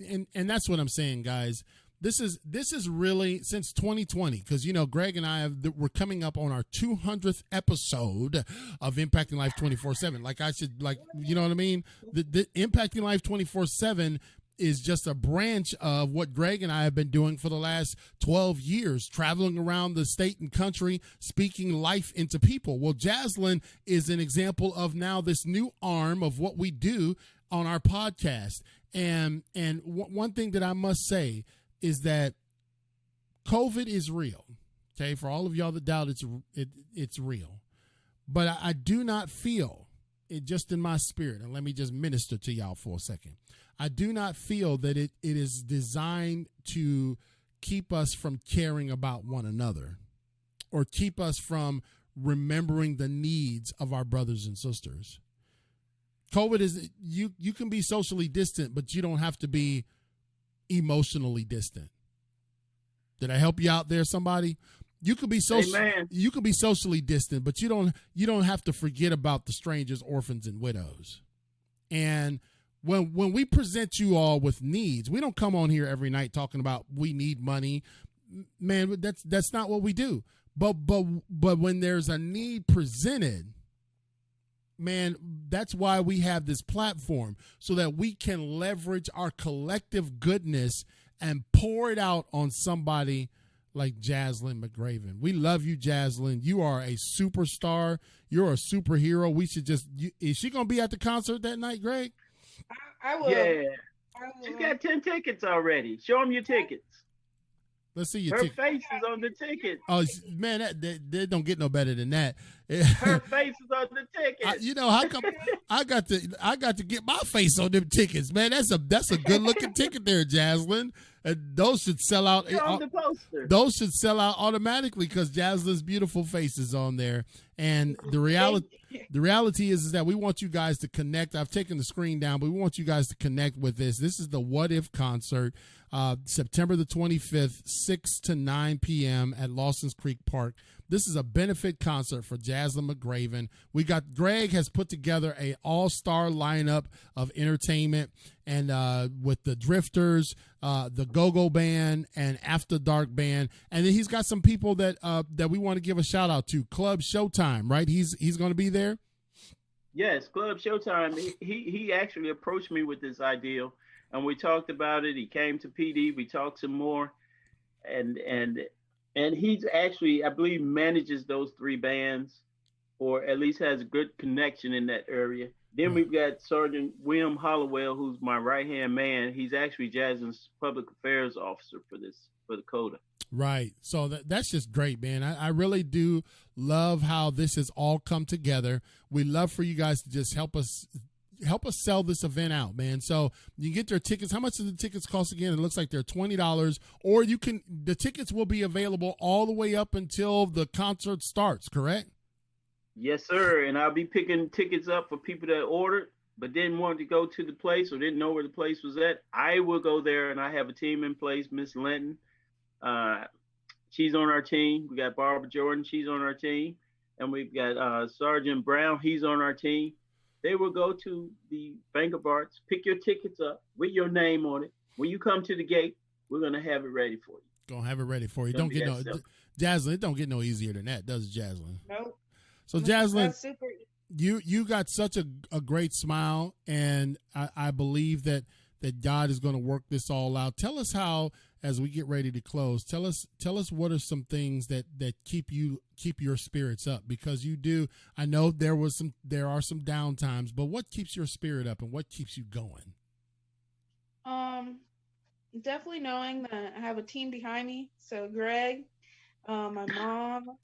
and that's what I'm saying, guys. This is really since 2020 because Greg and I we're coming up on our 200th episode of Impacting Life 24/7. Like I should you know what I mean. The Impacting Life 24/7 is just a branch of what Greg and I have been doing for the last 12 years, traveling around the state and country, speaking life into people. Well, Jazlyn is an example of now this new arm of what we do on our podcast. And one thing that I must say is that COVID is real. Okay, for all of y'all that doubt it's real, but I do not feel it just in my spirit. And let me just minister to y'all for a second. I do not feel that it is designed to keep us from caring about one another or keep us from remembering the needs of our brothers and sisters. COVID is you can be socially distant, but you don't have to be emotionally distant. Did I help you out there, somebody? You could be you could be socially distant, but you don't have to forget about the strangers, orphans, and widows. And when we present you all with needs, we don't come on here every night talking about we need money. Man, that's not what we do. But when there's a need presented, man, that's why we have this platform so that we can leverage our collective goodness and pour it out on somebody like Jazlyn McRavin. We love you, Jazlyn. You are a superstar. You're a superhero. We should is she going to be at the concert that night, Greg? I will. Yeah. She's got 10 tickets already. Show them your tickets. Let's see your Her ticket. face is on the ticket. Oh, man, that don't get no better than that. Her face is on the ticket. How come I got to get my face on them tickets, man? That's a good looking ticket there, Jazlyn. Those should sell out. On the poster. Those should sell out automatically because Jazlyn's beautiful face is on there. And the reality is that we want you guys to connect. I've taken the screen down, but we want you guys to connect with this. This is the What If concert, September the 25th, 6 to 9 p.m. at Lawson's Creek Park. This is a benefit concert for Jazlyn McRavin. Greg has put together a all-star lineup of entertainment, and with the Drifters, the Go-Go Band, and After Dark Band, and then he's got some people that we want to give a shout out to. Club Showtime, right? He's going to be there. Yes, Club Showtime. He actually approached me with this idea, and we talked about it. He came to PD. We talked some more, and he's actually, I believe, manages those three bands, or at least has a good connection in that area. Then we've got Sergeant William Hollowell, who's my right-hand man. He's actually Jazlyn's public affairs officer for the CODA. Right. So that's just great, man. I really do love how this has all come together. We love for you guys to just help us sell this event out, man. So you get their tickets. How much do the tickets cost again? It looks like they're $20, or the tickets will be available all the way up until the concert starts, correct? Yes, sir. And I'll be picking tickets up for people that ordered but didn't want to go to the place or didn't know where the place was at. I will go there, and I have a team in place. Miss Linton, she's on our team. We got Barbara Jordan, she's on our team. And we've got Sergeant Brown, he's on our team. They will go to the Bank of Arts, pick your tickets up with your name on it. When you come to the gate, we're going to have it ready for you. Gonna have it ready for you. Don't get Jazlyn, it don't get no easier than that, does it, Jazlyn? Nope. So Jazlyn, you got such a great smile, and I believe that God is going to work this all out. Tell us how, as we get ready to close, tell us what are some things that keep your spirits up, because you do. I know there are some down times, but what keeps your spirit up and what keeps you going? Definitely knowing that I have a team behind me. So Greg, my mom,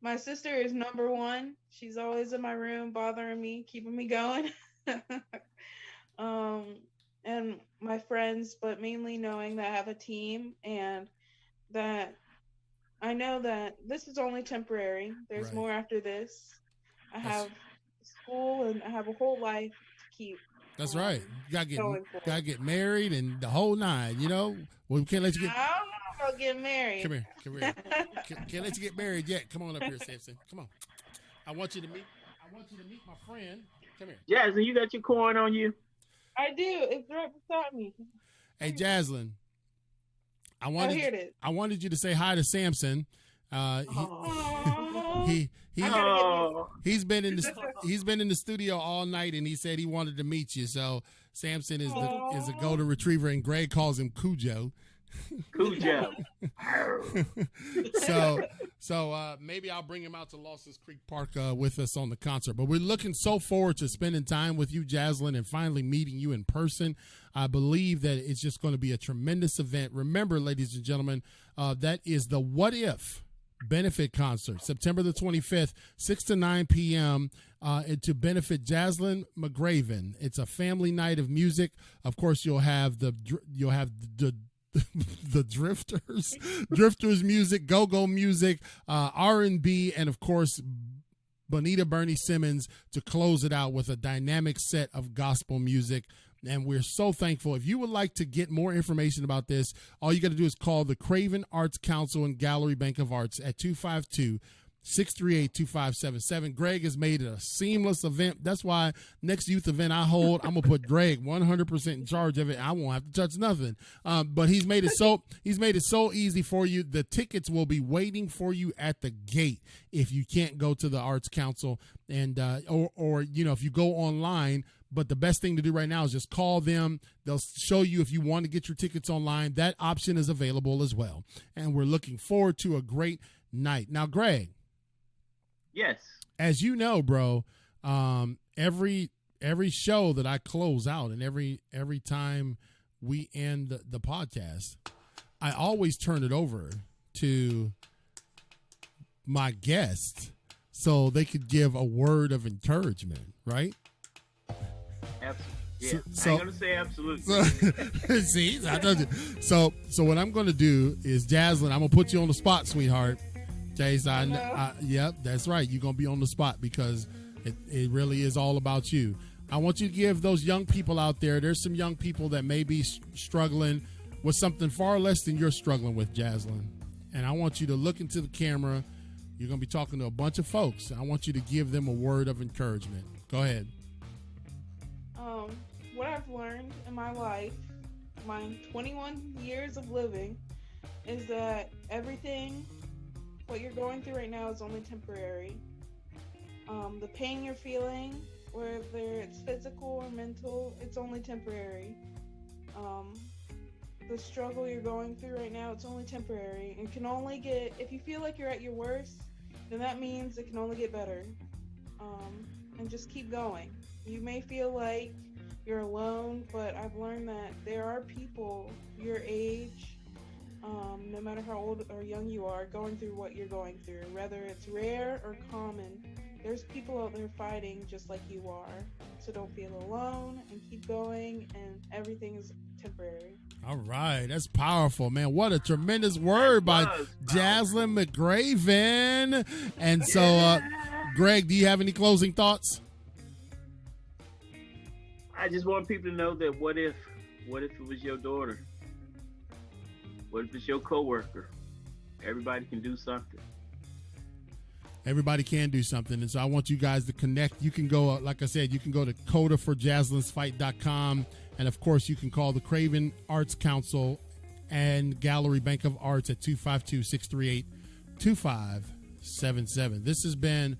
my sister is number one. She's always in my room bothering me, keeping me going. And my friends, but mainly knowing that I have a team and that I know that this is only temporary. There's more after this. I have school and I have a whole life to keep That's right. You going for. gotta get married and the whole nine. You know, well, we can't let you get. I don't know about getting married. Come here. Can't let you get married yet. Come on up here, Samson. Come on. I want you to meet my friend. Come here. Jazlyn, you got your coin on you? I do. It's right beside me. Hey, Jazlyn. I wanted you to say hi to Samson. He's been in the studio all night, and he said he wanted to meet you. So Samson is a golden retriever, and Greg calls him Cujo. Cujo. So maybe I'll bring him out to Lawson's Creek Park with us on the concert. But we're looking so forward to spending time with you, Jazlyn, and finally meeting you in person. I believe that it's just going to be a tremendous event. Remember, ladies and gentlemen, that is the What If benefit concert, September the 25th, 6 to 9 p.m. To benefit Jazlyn McRavin. It's a family night of music. Of course, you'll have the the drifters music, go-go music, R&B, and of course Bonita Bernie Simmons to close it out with a dynamic set of gospel music. And we're so thankful. If you would like to get more information about this, all you got to do is call the McRavin Arts Council and Gallery Bank of Arts at 252-638-2577. Greg has made it a seamless event. That's why next youth event I hold, I'm gonna put Greg 100% in charge of it. I won't have to touch nothing. But he's made it so easy for you. The tickets will be waiting for you at the gate if you can't go to the Arts Council, and or if you go online. But the best thing to do right now is just call them. They'll show you if you want to get your tickets online. That option is available as well. And we're looking forward to a great night. Now, Greg. Yes. As you know, bro, every show that I close out and every time we end the podcast, I always turn it over to my guest so they could give a word of encouragement, right? Yeah, I ain't gonna say absolutely. See, I told you. So what I'm gonna do is, Jazlyn, I'm gonna put you on the spot, sweetheart. Okay, so yep, that's right. You're gonna be on the spot because it really is all about you. I want you to give those young people out there. There's some young people that may be struggling with something far less than you're struggling with, Jazlyn. And I want you to look into the camera. You're gonna be talking to a bunch of folks. I want you to give them a word of encouragement. Go ahead. What I've learned in my life, my 21 years of living, is that everything, what you're going through right now is only temporary. The pain you're feeling, whether it's physical or mental, it's only temporary. The struggle you're going through right now, it's only temporary. And can only get, if you feel like you're at your worst, then that means it can only get better. And just keep going. You may feel like you're alone, but I've learned that there are people your age, no matter how old or young you are, going through what you're going through. Whether it's rare or common, there's people out there fighting just like you are. So don't feel alone and keep going, and everything is temporary. All right, that's powerful, man. What a tremendous word by Jazlyn McRavin. And so, Greg, do you have any closing thoughts? I just want people to know that what if it was your daughter? What if it's your coworker? Everybody can do something. Everybody can do something. And so I want you guys to connect. You can go, like I said, you can go to codaforjazlynsfight.com. And of course, you can call the McRavin Arts Council and Gallery Bank of Arts at 252-638-2577. This has been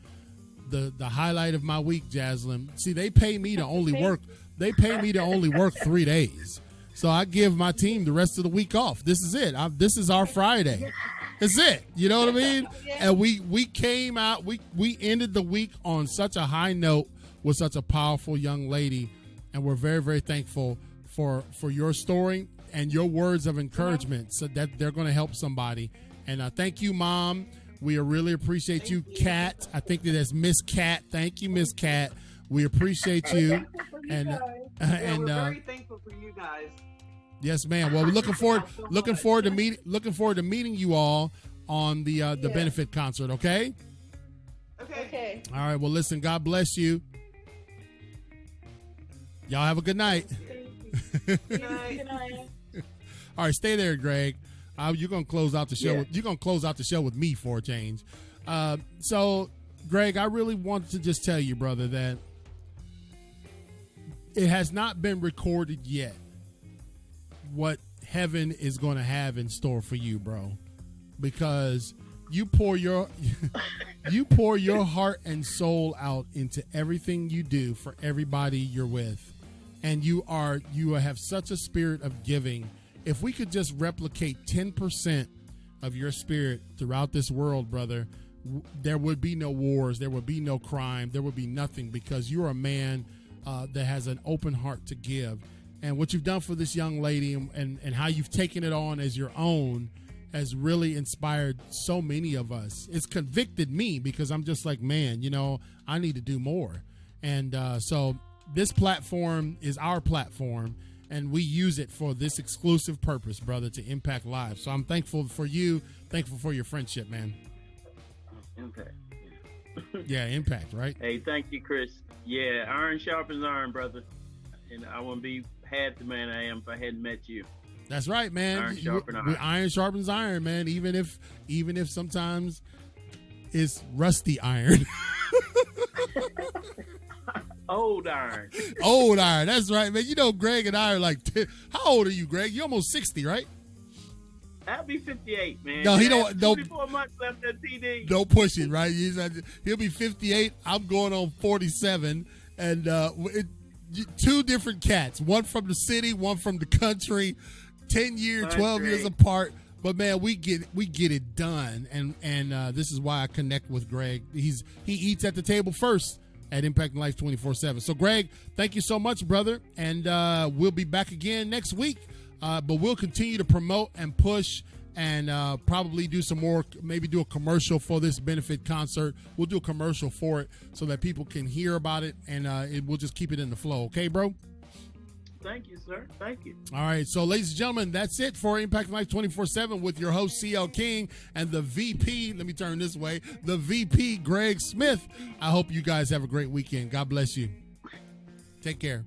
the highlight of my week, Jazlyn. See, they pay me to only work 3 days. So I give my team the rest of the week off. This is it. This is our Friday. That's it. You know what I mean? And we came out, we ended the week on such a high note with such a powerful young lady. And we're very, very thankful for your story and your words of encouragement, so that they're going to help somebody. And thank you, Mom. We really appreciate you, Kat. I think that is Miss Kat. Thank you, Miss Kat. We appreciate you. And we're very thankful for you guys. Yes, ma'am. Well, we're looking forward to meeting you all on the benefit concert. Okay. Okay. All right. Well, listen. God bless you. Y'all have a good night. Thank you. Good night. All right, stay there, Greg. You're gonna close out the show. Yeah. You're gonna close out the show with me for a change. So, Greg, I really want to just tell you, brother, that it has not been recorded yet what heaven is going to have in store for you, bro, because you pour your heart and soul out into everything you do for everybody you're with, and you have such a spirit of giving. If we could just replicate 10% of your spirit throughout this world, brother, there would be no wars, there would be no crime, there would be nothing, because you're a man that has an open heart to give. And what you've done for this young lady and how you've taken it on as your own has really inspired so many of us. It's convicted me, because I'm just like, man, I need to do more. And so this platform is our platform, and we use it for this exclusive purpose, brother, to impact lives. So I'm thankful for you, thankful for your friendship, man. Impact. Yeah, impact, right? Hey, thank you, Chris. Yeah, iron sharpens iron, brother. And I wouldn't be half the man I am if I hadn't met you. That's right, man. Iron sharpens iron. Iron sharpens iron, man. Even if sometimes it's rusty iron. Old iron. Old iron. That's right, man. Greg and I are like, how old are you, Greg? You're almost 60, right? I'll be 58, man. No, he don't. 24 months left at TD. Don't push it, right? He'll be 58. I'm going on 47, and two different cats. One from the city, one from the country. 10 years, 12 years apart. But man, we get it done, and this is why I connect with Greg. He eats at the table first at Impacting Life 24/7. So, Greg, thank you so much, brother, and we'll be back again next week. But we'll continue to promote and push, and probably do some more, maybe do a commercial for this benefit concert. We'll do a commercial for it so that people can hear about it, and we'll just keep it in the flow. Okay, bro? Thank you, sir. Thank you. All right. So, ladies and gentlemen, that's it for Impact Life 24/7 with your host, CL King, and the VP. Let me turn this way. The VP, Greg Smith. I hope you guys have a great weekend. God bless you. Take care.